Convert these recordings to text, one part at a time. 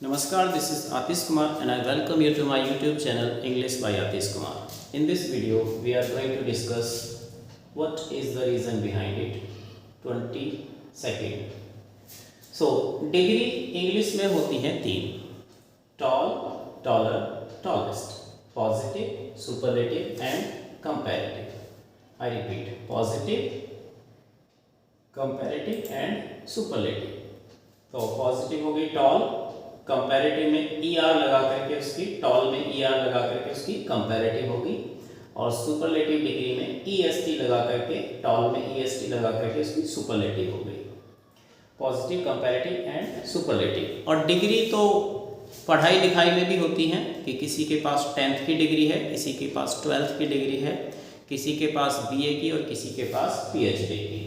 Namaskar, this is Atish Kumar and I welcome you to my YouTube channel English by Atish Kumar. In this video, we are going to discuss what is the reason behind it. 22nd. So, degree English में होती हैं तीन: tall, taller, tallest, positive, superlative and comparative. I repeat, positive, comparative and superlative. तो positive हो गई toll, comparative में ER लगा करके उसकी, टॉल में ER लगा करके उसकी कंपैरेटिव होगी, और सुपरलेटिव डिग्री में EST लगा करके, टॉल में EST लगा करके उसकी सुपरलेटिव हो गई। Positive, comparative and superlative. और डिग्री तो पढ़ाई लिखाई में भी होती हैं कि किसी के पास 10th की डिग्री है, किसी के पास 12th की डिग्री है, किसी के पास BA की और किसी के पास PhD की।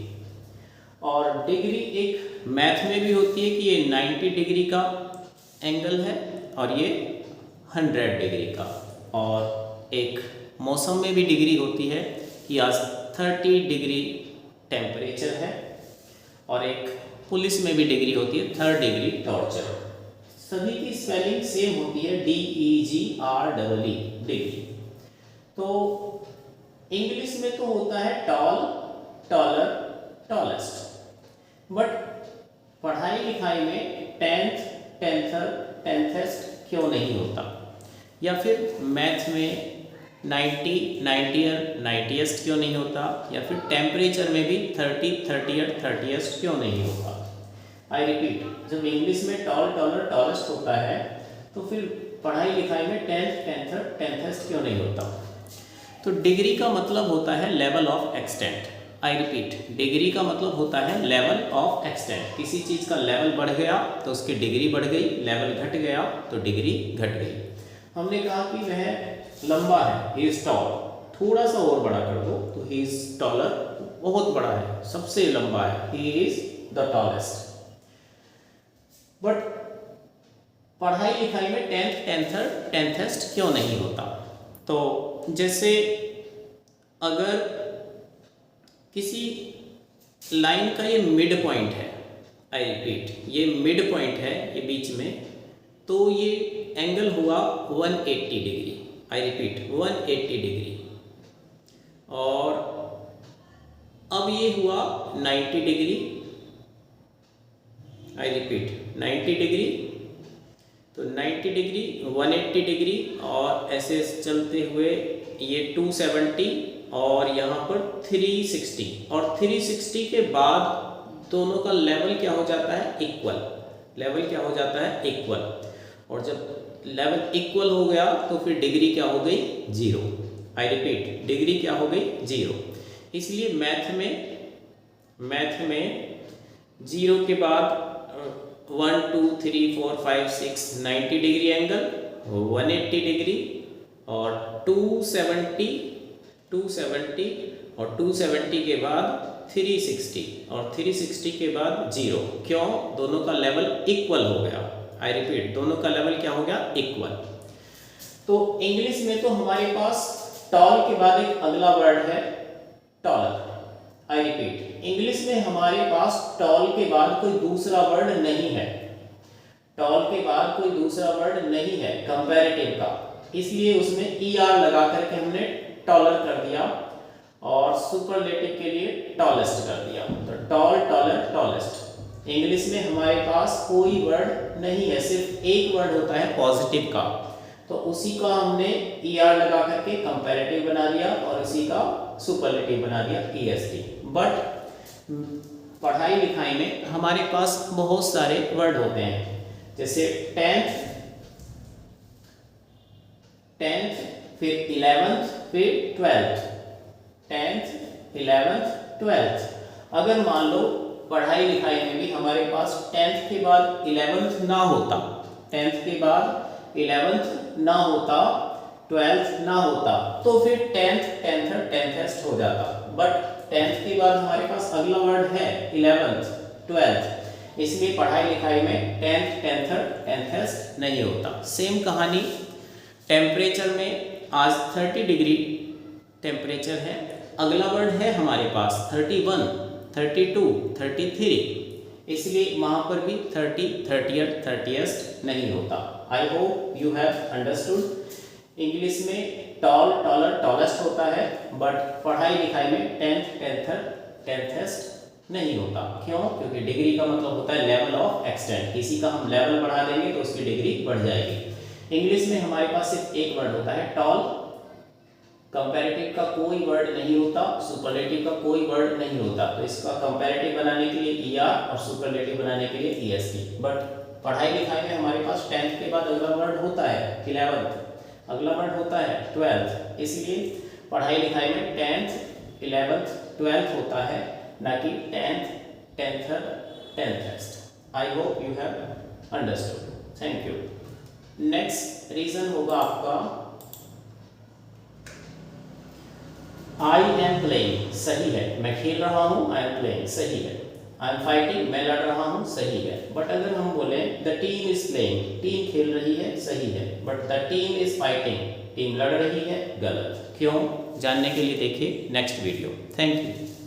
और डिग्री एक मैथ में भी होती है कि ये 90 डिग्री का एंगल है और ये 100 डिग्री का। और एक मौसम में भी डिग्री होती है कि आज 30 डिग्री टेम्परेचर है, और एक पुलिस में भी डिग्री होती है 3rd डिग्री टॉर्चर। सभी की स्पेलिंग सेम होती है, DEGREE, डिग्री। तो इंग्लिश में तो होता है टॉल, टॉलर, टॉलेस्ट, बट पढ़ाई लिखाई में 10th, 10thest क्यों नहीं होता, या फिर मैथ में 90, 90th क्यों नहीं होता, या फिर टेम्परेचर में भी 30, 30th क्यों नहीं होता। आई रिपीट, जब इंग्लिश में टॉल, टॉलर, टॉलेस्ट होता है तो फिर पढ़ाई लिखाई में 10th, 10thest क्यों नहीं होता। तो डिग्री का मतलब होता है level of extent. I repeat, degree का मतलब होता है लेवल ऑफ एक्सटेंट। किसी चीज़ का लेवल बढ़ गया तो उसकी डिग्री बढ़ गई, लेवल घट गया तो डिग्री घट गई। हमने कहा कि वह लंबा है, ही इज टॉल, थोड़ा सा और बड़ा कर दो तो ही इज टॉलर, बहुत बड़ा है, सबसे लंबा है, he is the tallest. But पढ़ाई लिखाई में 10th, 10thest क्यों नहीं होता। तो जैसे अगर किसी लाइन का ये मिड पॉइंट है, आई रिपीट, ये मिड पॉइंट है, ये बीच में, तो ये एंगल हुआ 180 डिग्री। I repeat, 180 degree. और अब ये हुआ 90 डिग्री। I repeat, 90 degree. तो 90 डिग्री, 180 डिग्री, और ऐसे चलते हुए ये 270 और यहाँ पर 360, और 360 के बाद दोनों का लेवल क्या हो जाता है, इक्वल। लेवल क्या हो जाता है, इक्वल। और जब लेवल इक्वल हो गया तो फिर डिग्री क्या हो गई, 0। आई रिपीट, डिग्री क्या हो गई, 0। इसलिए मैथ में 0 के बाद 1 2 3 4 5 6 90 डिग्री एंगल, 180 डिग्री, और 270 और 270 के बाद 360, और 360 के बाद 0। क्यों? दोनों का लेवल इक्वल हो गया। आई रिपीट, दोनों का लेवल क्या हो गया, इक्वल। तो इंग्लिश में तो हमारे पास टॉल के बाद एक अगला वर्ड है टॉलर। आई रिपीट, इंग्लिश में हमारे पास टॉल के बाद कोई दूसरा वर्ड नहीं है। टॉल के बाद कोई दूसरा वर्ड नहीं है कंपैरेटिव का, इसलिए उसमें ER लगा करके हमने टॉलर कर दिया, और सुपरलेटिव के लिए टॉलेस्ट कर दिया। तो टॉल, टॉलर, टॉलेस्ट। इंग्लिश में हमारे पास कोई वर्ड नहीं है, सिर्फ एक वर्ड होता है पॉजिटिव का, तो उसी का हमने ER लगा करके कंपैरेटिव बना दिया और इसी का सुपरलेटिव बना दिया, EST। बट पढ़ाई लिखाई में हमारे पास बहुत सारे वर्ड होते हैं, जैसे 10th, फिर 11th, फिर 12th। 10th, 11th, 12th। अगर मान लो पढ़ाई लिखाई में भी हमारे पास 10th के बाद 11th ना होता, 10th के बाद 11th ना होता, 12th ना होता, तो फिर 10th, 10thest हो जाता। बट 10th के बाद हमारे पास अगला वर्ड है 11th, 12th, इसलिए पढ़ाई लिखाई में 10th, 10thest नहीं होता। सेम कहानी टेम्परेचर में, आज 30 डिग्री टेम्परेचर है, अगला वर्ड है हमारे पास 31, 32, 33, इसलिए वहाँ पर भी 30, 30th, 30th नहीं होता। आई hope you have understood. English में टॉल, टॉलर, टॉलेस्ट होता है, बट पढ़ाई लिखाई में 10th, 10th, 10thest नहीं होता। क्यों? क्योंकि डिग्री का मतलब होता है लेवल ऑफ एक्सटेंट। किसी का हम लेवल बढ़ा देंगे तो उसकी डिग्री बढ़ जाएगी। इंग्लिश में हमारे पास सिर्फ एक वर्ड होता है टॉल, कंपैरेटिव का कोई वर्ड नहीं होता, सुपरलेटिव का कोई वर्ड नहीं होता। तो इसका कंपैरेटिव बनाने के लिए ER और सुपरलेटिव बनाने के लिए EST। बट पढ़ाई लिखाई में हमारे पास 10th के बाद अगला वर्ड होता है 11th, अगला वर्ड होता है 12th। इसलिए पढ़ाई लिखाई में 10th, 11th, 12th होता है, ना कि 10th, 10th, 10thest। I hope you have understood. Thank you. Next region होगा आपका आई एम प्लेइंग, सही है, मैं खेल रहा हूँ, आई एम प्लेइंग सही है। आई एम फाइटिंग, मैं लड़ रहा हूँ, सही है। बट अगर हम बोले the team is playing, team खेल रही है, सही है, but the team is fighting, team लड़ रही है, गलत। क्यों? जानने के लिए देखिए नेक्स्ट वीडियो। Thank you.